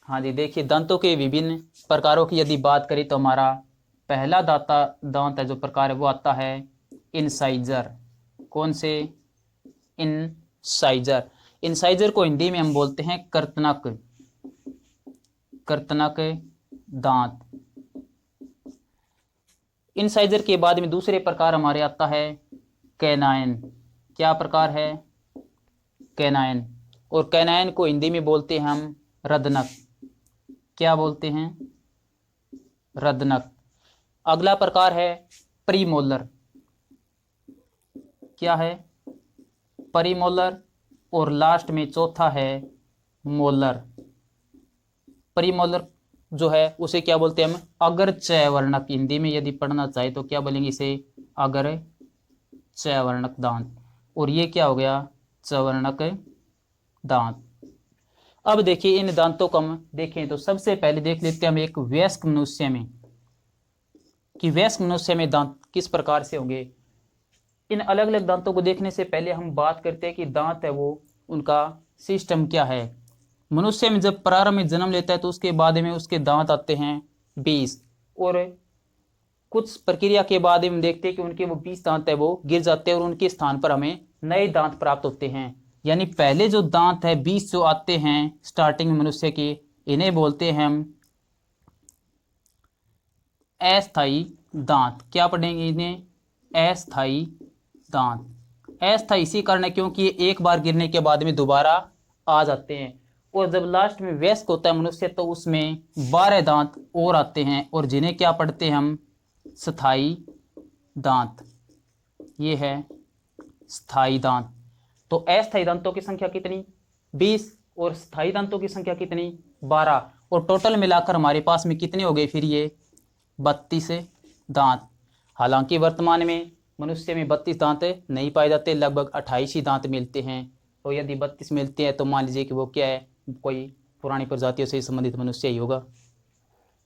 हाँ जी, देखिए दांतों के विभिन्न प्रकारों की यदि बात करें तो हमारा पहला दांत है जो प्रकार है वो आता है इंसाइजर। कौन से? इंसाइजर। इंसाइजर को हिंदी में हम बोलते हैं कर्तनक। कर्तनक दांत। इंसाइजर के बाद में दूसरे प्रकार हमारे आता है कैनाइन। क्या प्रकार है? कैनाइन। और कैनाइन को हिंदी में बोलते हैं हम रदनक। क्या बोलते हैं? रदनक। अगला प्रकार है प्रीमोलर। क्या है? प्रीमोलर। और लास्ट में चौथा है मोलर। प्रीमोलर जो है उसे क्या बोलते हैं हम? अगर चयवर्णक। हिंदी में यदि पढ़ना चाहे तो क्या बोलेंगे इसे? अगर चयवर्णक दांत। और ये क्या हो गया? चवर्णक दांत। अब देखिए इन दांतों को हम देखें तो सबसे पहले देख लेते हैं हम एक वयस्क मनुष्य में कि वयस्क मनुष्य में दांत किस प्रकार से होंगे। इन अलग अलग दांतों को देखने से पहले हम बात करते हैं कि दांत है वो उनका सिस्टम क्या है। मनुष्य में जब प्रारंभ में जन्म लेता है तो उसके बाद में उसके दांत आते हैं 20। और कुछ प्रक्रिया के बाद हम देखते हैं कि उनके वो 20 दांत है वो गिर जाते हैं और उनके स्थान पर हमें नए दांत प्राप्त होते हैं। यानी पहले जो दांत है 20 जो आते हैं स्टार्टिंग में मनुष्य के, इन्हें बोलते हैं हम अस्थाई दांत। क्या पढ़ेंगे इन्हें? अस्थाई दांत। अस्थाई इसी कारण है क्योंकि ये एक बार गिरने के बाद में दोबारा आ जाते हैं। और जब लास्ट में वयस्क होता है मनुष्य तो उसमें 12 दांत और आते हैं और जिन्हें क्या पढ़ते हैं हम? स्थाई दांत। ये है स्थाई दांत। तो अस्थाई दांतों की संख्या कितनी? 20। और स्थाई दांतों की संख्या कितनी? 12। और टोटल मिलाकर हमारे पास में कितने हो गए फिर ये? 32 दांत। हालांकि वर्तमान में मनुष्य में 32 दांत नहीं पाए जाते, लगभग 28 ही दांत मिलते हैं। और यदि 32 मिलते हैं तो मान लीजिए कि वो क्या है? कोई पुरानी प्रजातियों से संबंधित मनुष्य ही होगा।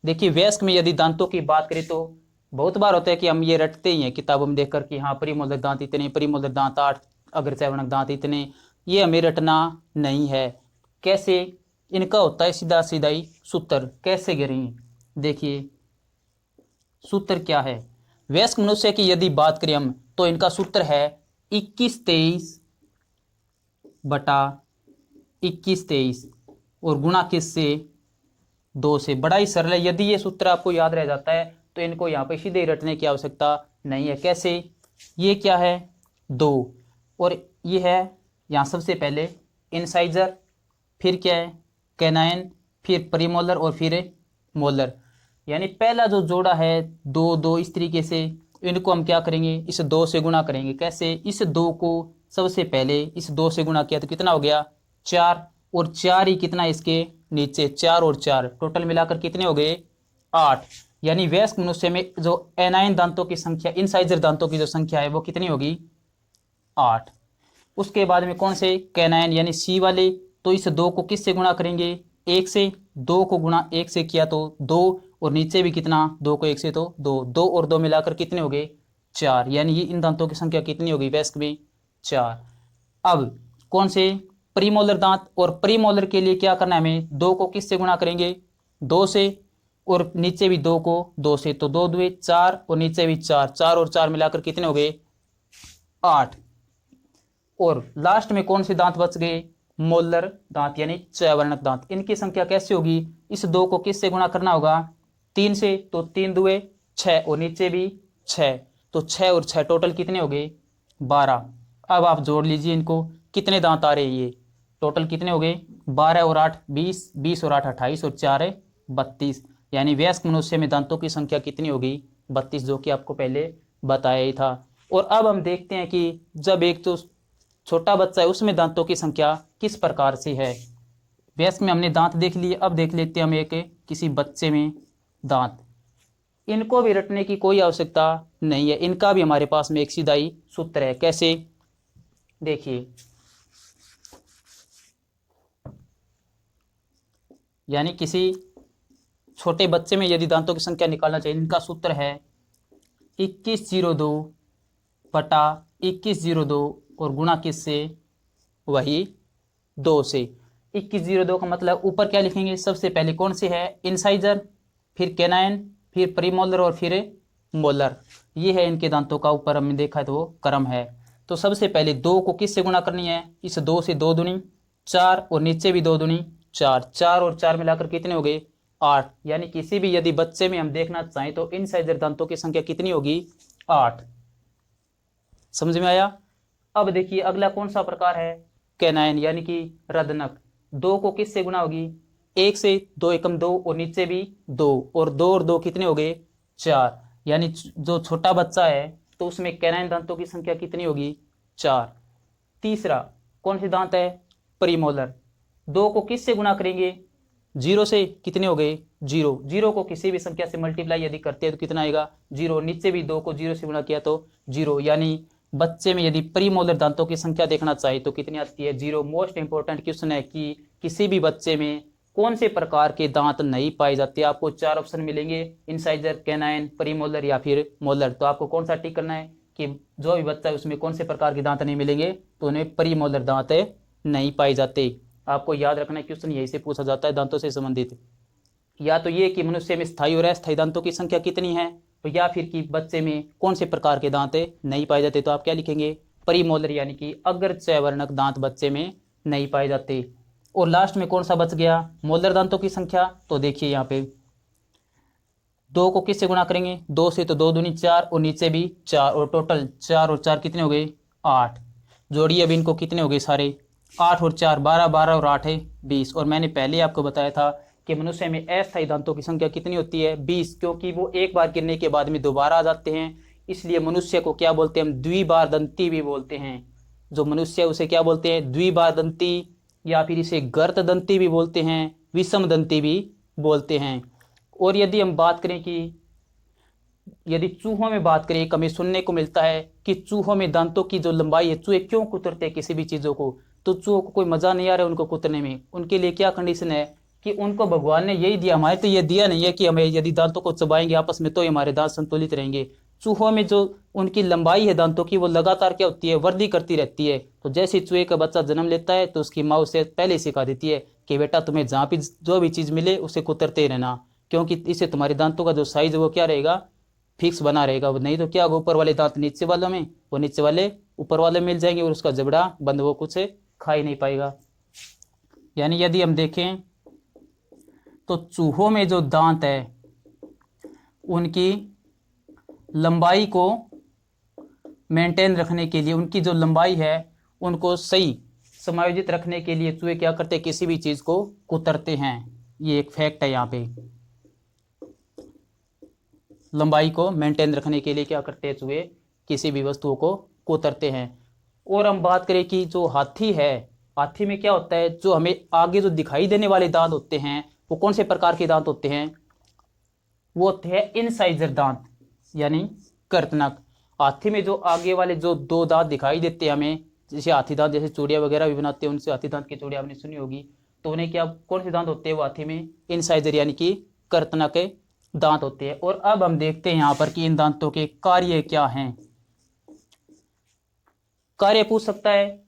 देखिए वयस्क में यदि दांतों की बात करें तो बहुत बार होता है कि हम ये रटते ही हैं किताबों में देखकर कि हाँ प्रीमोलर दांत इतने, प्रीमोलर दांत 8, अग्र चयवर्णक दांत इतने। ये हमें रटना नहीं है। कैसे? इनका होता है सीधा सीधा ही सूत्र। कैसे गिरेंगे? देखिए सूत्र क्या है। वयस्क मनुष्य की यदि बात करें हम तो इनका सूत्र है 21-23 बटा 21-23 और गुणा किससे? 2 से। बड़ा ही सरल है। यदि ये सूत्र आपको याद रह जाता है तो इनको यहाँ पे सीधे रटने की आवश्यकता नहीं है। कैसे? ये क्या है? 2। और ये है यहाँ सबसे पहले इंसाइजर, फिर क्या है? कैनाइन, फिर प्रीमोलर और फिर मोलर। यानी पहला जो जोड़ा है 2 2 इस तरीके से, इनको हम क्या करेंगे? इस 2 से गुणा करेंगे। कैसे? इस 2 को सबसे पहले इस 2 से गुणा किया तो कितना हो गया? 4। और 4 ही कितना इसके नीचे? 4 और 4 टोटल मिलाकर कितने हो गए? 8। यानी वयस्क मनुष्य में जो एनाइन दांतों की संख्या, इंसाइजर दांतों की जो संख्या है वो कितनी होगी? 8। उसके बाद में कौन से? कैनाइन यानी सी वाले। तो इस 2 को किससे गुणा करेंगे? 1 से। 2 को गुणा 1 से किया तो 2। और नीचे भी कितना? 2 को 1 से तो 2। 2 और 2 मिलाकर कितने हो गए? 4। यानी ये इन दांतों की संख्या कितनी होगी वयस्क में? 4। अब कौन से? प्रीमोलर दांत। और प्रीमोलर के लिए क्या करना है हमें? 2 को किससे गुणा करेंगे? 2 से। और नीचे भी 2 को 2 से, तो 2 2 4 और नीचे भी 4। 4 और 4 मिलाकर कितने हो गए? 8। और लास्ट में कौन से दांत बच गए? मोलर दांत यानी चयवर्णक दांत। इनकी संख्या कैसे होगी? इस 2 को किससे गुणा करना होगा? 3 से। तो 3 दुए 6 और नीचे भी 6। तो 6 और 6 टोटल कितने हो गए? 12। अब आप जोड़ लीजिए इनको, कितने दांत आ रहे हैं ये? टोटल कितने हो गए? 12 और 8 20, 20 और 8 28 और 4 है 32। यानी वयस्क मनुष्य में दांतों की संख्या कितनी होगी? 32, जो कि आपको पहले बताया ही था। और अब हम देखते हैं कि जब एक तो छोटा बच्चा है उसमें दांतों की संख्या किस प्रकार से है। वयस्क में हमने दांत देख लिए, अब देख लेते हैं हम एक किसी बच्चे में दांत। इनको भी रटने की कोई आवश्यकता नहीं है, इनका भी हमारे पास में एक सीधा ही सूत्र है। कैसे? देखिए यानी किसी छोटे बच्चे में यदि दांतों की संख्या निकालना चाहिए, इनका सूत्र है 2102 बटा 2102 और गुणा किससे? वही 2 से। 2102 का मतलब ऊपर क्या लिखेंगे, सबसे पहले कौन से है, इंसाइजर, फिर कैनाइन, फिर प्रीमोलर और फिर मोलर। ये है इनके दांतों का ऊपर हमने देखा तो वो क्रम है। तो सबसे पहले 2 को किससे गुणा करनी है, इस 2 से 2 दूनी 4 और नीचे भी 2 दूनी 4, 4 और 4 मिलाकर कितने हो गए 8। यानी किसी भी यदि बच्चे में हम देखना चाहें तो इंसाइजर दांतों की संख्या कितनी होगी 8। समझ में आया। अब देखिए अगला कौन सा प्रकार है, कैनाइन यानी कि रदनक। 2 को किससे गुणा होगी, 1 से, 2 एकम 2 और नीचे भी 2 और 2 और 2 कितने हो गए 4। यानी जो छोटा बच्चा है तो उसमें कैनाइन दांतों की संख्या कितनी होगी 4। तीसरा कौन सी दांत है, प्रीमोलर। 2 को किससे गुणा करेंगे, 0 से, कितने हो गए 0। 0 को किसी भी संख्या से मल्टीप्लाई यदि करते हैं तो कितना आएगा 0। नीचे भी 2 को 0 से गुणा किया तो 0। यानी बच्चे में यदि प्रीमोलर दांतों की संख्या देखना चाहिए तो कितनी आती है 0। मोस्ट इंपॉर्टेंट क्वेश्चन है कि किसी भी बच्चे में कौन से प्रकार के दांत नहीं पाए जाते। आपको 4 ऑप्शन मिलेंगे, इंसाइजर, कैनाइन, प्रीमोलर या फिर मोलर। तो आपको कौन सा टिक करना है कि जो भी बच्चा है उसमें कौन से प्रकार के दांत नहीं मिलेंगे, तो उन्हें प्रीमोलर दांत नहीं पाए जाते। आपको याद रखना है क्वेश्चन यही से पूछा जाता है दांतों से संबंधित। या तो ये कि मनुष्य में स्थायी और अस्थायी दांतों की संख्या कितनी है, तो या फिर कि बच्चे में कौन से प्रकार के दांत नहीं पाए जाते। तो आप क्या लिखेंगे, प्रीमोलर यानी कि अग्रचयवर्णक दांत बच्चे में नहीं पाए जाते। और लास्ट में कौन सा बच गया, मोलर दांतों की संख्या। तो देखिए यहाँ पे 2 को किससे गुणा करेंगे, 2 से, तो 2 दूनी 4 और नीचे भी 4 और टोटल 4 और 4 कितने हो गए 8। जोड़िए अब इनको, कितने हो गए सारे 8 और 4 12, 12 और 8 है 20। और मैंने पहले आपको बताया था कि मनुष्य में अस्थायी दांतों की संख्या कितनी होती है 20, क्योंकि वो एक बार गिरने के बाद में दोबारा आ जाते हैं। इसलिए मनुष्य को क्या बोलते हैं हम, द्विबारदंती भी बोलते हैं। जो मनुष्य है उसे क्या बोलते हैं, द्विबारदंती, या फिर इसे गर्तदंती भी बोलते हैं, विषमदंती भी बोलते हैं। और यदि हम बात करें कि यदि चूहों में बात करें, हमें सुनने को मिलता है कि चूहों में दांतों की जो लंबाई है, चूहे क्यों कुतरते हैं किसी भी चीज़ों को, तो चूहों को कोई मजा नहीं आ रहा है उनको कुतरने में। उनके लिए क्या कंडीशन है कि उनको भगवान ने यही दिया, हमारे तो ये दिया नहीं है कि हमें यदि दांतों को चबाएंगे आपस में तो ही हमारे दांत संतुलित रहेंगे। चूहों में जो उनकी लंबाई है दांतों की, वो लगातार क्या होती है, वृद्धि करती रहती है। तो जैसे चूहे का बच्चा जन्म लेता है तो उसकी माँ उसे पहले सिखा देती है कि बेटा तुम्हें जहाँ भी जो भी चीज़ मिले उसे कुतरते ही रहना, क्योंकि इससे तुम्हारे दांतों का जो साइज है वो क्या रहेगा, फिक्स बना रहेगा। नहीं तो क्या होगा, ऊपर वाले दांत नीचे वालों में, वो नीचे वाले ऊपर वाले मिल जाएंगे और उसका जबड़ा बंद, वो कुछ खा ही नहीं पाएगा। यानी यदि हम देखें तो चूहों में जो दांत है उनकी लंबाई को मेंटेन रखने के लिए, उनकी जो लंबाई है उनको सही समायोजित रखने के लिए चूहे क्या करते हैं, किसी भी चीज़ को कुतरते हैं। ये एक फैक्ट है, यहाँ पे लंबाई को मेंटेन रखने के लिए क्या करते हैं चूहे, किसी भी वस्तुओं को कुतरते हैं। और हम बात करें कि जो हाथी है, हाथी में क्या होता है, जो हमें आगे जो दिखाई देने वाले दांत होते हैं वो कौन से प्रकार के दांत होते हैं, वो होते हैं इनसाइजर दांत यानी कर्तनक। हाथी में जो आगे वाले जो 2 दांत दिखाई देते हैं हमें, जैसे हाथी दांत, जैसे चूड़ियाँ वगैरह भी बनाते हैं उनसे हाथी दांत की चूड़ियाँ आपने सुनी होगी, तो उन्हें क्या कौन से दांत होते हैं, वो हाथी में इनसाइजर यानी कि कर्तनक के दांत होते हैं। और अब हम देखते हैं यहाँ पर कि इन दांतों के कार्य क्या हैं। कार्य पूछ सकता है,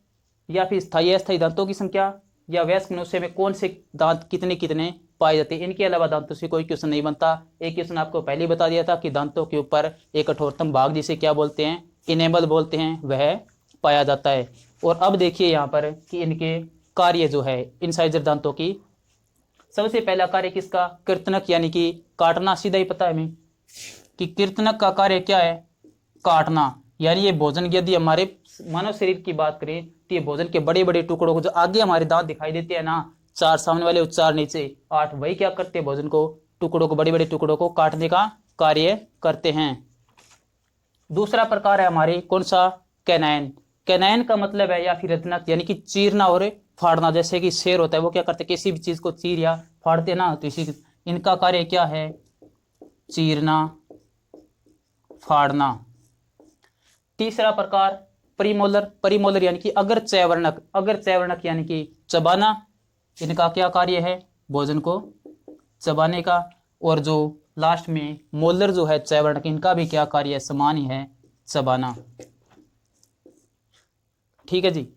या फिर स्थायी अस्थायी दांतों की संख्या, या वयस्क मनुष्य में कौन से दांत कितने कितने पाए जाते हैं। इनके अलावा दांतों से कोई क्वेश्चन नहीं बनता। एक क्वेश्चन आपको पहले ही बता दिया था कि दांतों के ऊपर एक कठोरतम भाग जिसे क्या बोलते हैं, इनेबल बोलते हैं, वह पाया जाता है। और अब देखिए यहाँ पर कि इनके कार्य जो है इंसाइजर दांतों की, सबसे पहला कार्य किसका, कृंतनक यानी कि काटना। सीधा ही पता है हमें कि कृंतनक का कार्य क्या है, काटना। यानी ये भोजन, यदि हमारे मानव शरीर की बात करें तो ये भोजन के बड़े बड़े टुकड़ों को, जो आगे हमारे दांत दिखाई देते हैं ना, 4 सामने वाले और 4 नीचे 8, वही क्या करते हैं, भोजन को, टुकड़ों को, बड़े बड़े टुकड़ों को काटने का कार्य करते हैं। दूसरा प्रकार है हमारे कौन सा, कैनाइन। कैनाइन का मतलब है या फिर रत्नक यानी कि चीरना और फाड़ना। जैसे कि शेर होता है वो क्या करते हैं, किसी भी चीज को चीर या फाड़ते ना, तो इसी इनका कार्य क्या है, चीरना फाड़ना। तीसरा प्रकार प्रीमोलर। प्रीमोलर यानी कि अगर चयवर्णक, अगर चयवर्णक यानी कि चबाना। इनका क्या कार्य है, भोजन को चबाने का। और जो लास्ट में मोलर जो है चयवर्णक, इनका भी क्या कार्य है, समान ही है, चबाना। ठीक है जी।